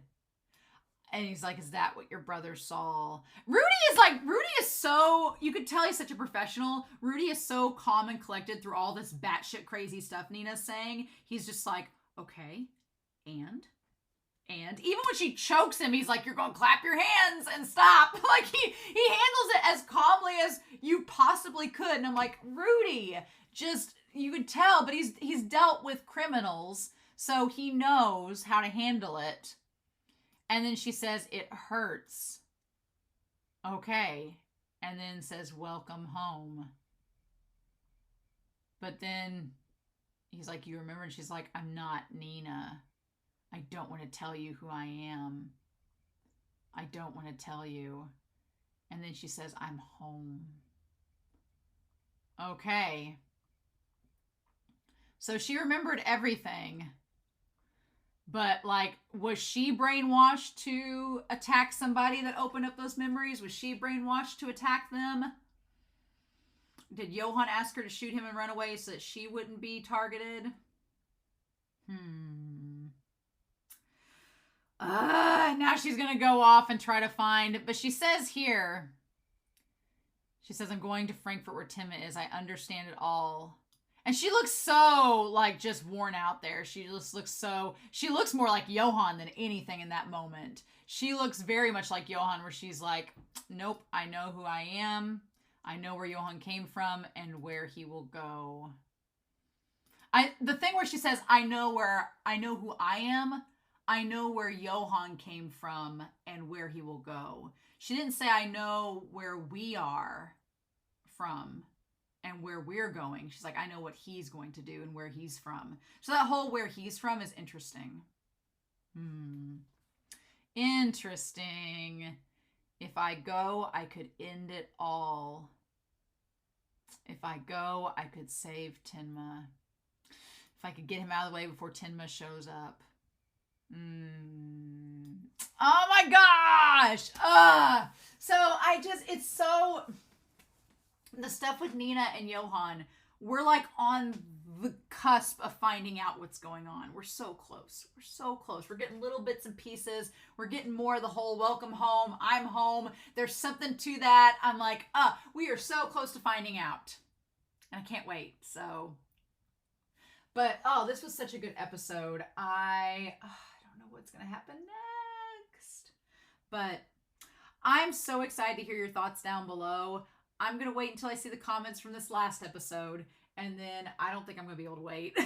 And he's like, is that what your brother saw? Rudy is so, you could tell he's such a professional. Rudy is so calm and collected through all this batshit crazy stuff Nina's saying. He's just like, okay, and even when she chokes him, he's like, you're going to clap your hands and stop. Like, he handles it as calmly as you possibly could. And I'm like, Rudy, just, you could tell, but he's dealt with criminals, so he knows how to handle it. And then she says, it hurts. Okay. And then says, welcome home. But then he's like, you remember? And she's like, I'm not Nina. I don't want to tell you who I am. I don't want to tell you. And then she says, I'm home. Okay. So she remembered everything. But, like, was she brainwashed to attack somebody that opened up those memories? Was she brainwashed to attack them? Did Johann ask her to shoot him and run away so that she wouldn't be targeted? Now she's going to go off and try to find... But she says here... She says, I'm going to Frankfurt where Tenma is. I understand it all. And she looks so, like, just worn out there. She just looks so... She looks more like Johann than anything in that moment. She looks very much like Johann, where she's like, nope, I know who I am. I know where Johann came from and where he will go. The thing where she says, I know who I am. I know where Johann came from and where he will go. She didn't say, I know where we are from and where we're going. She's like, I know what he's going to do and where he's from. So that whole where he's from is interesting. Interesting. If I go, I could end it all. If I go, I could save Tenma. If I could get him out of the way before Tenma shows up. Oh my gosh! So it's so... The stuff with Nina and Johann, we're like on the cusp of finding out what's going on. We're so close. We're so close. We're getting little bits and pieces. We're getting more of the whole welcome home. I'm home. There's something to that. I'm like, we are so close to finding out. And I can't wait. So, but, this was such a good episode. I don't know what's going to happen next. But I'm so excited to hear your thoughts down below. I'm going to wait until I see the comments from this last episode, and then I don't think I'm going to be able to wait.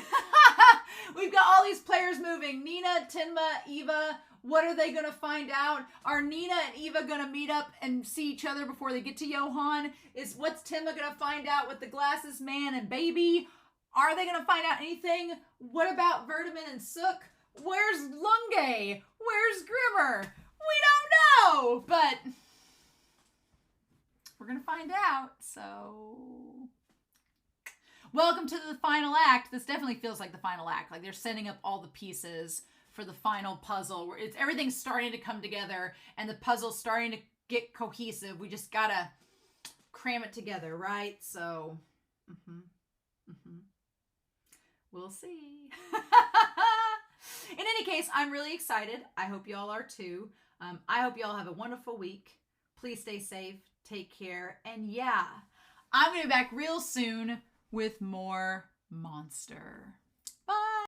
We've got all these players moving. Nina, Tenma, Eva. What are they going to find out? Are Nina and Eva going to meet up and see each other before they get to Johan? What's Tenma going to find out with the glasses man and baby? Are they going to find out anything? What about Verdemann and Suk? Where's Lunge? Where's Grimmer? We don't know, but we're going to find out. So, welcome to the final act. This definitely feels like the final act. Like they're setting up all the pieces for the final puzzle where everything's starting to come together and the puzzle's starting to get cohesive. We just got to cram it together, right? So, we'll see. In any case, I'm really excited. I hope y'all are too. I hope y'all have a wonderful week. Please stay safe. Take care. And yeah, I'm going to be back real soon with more Monster.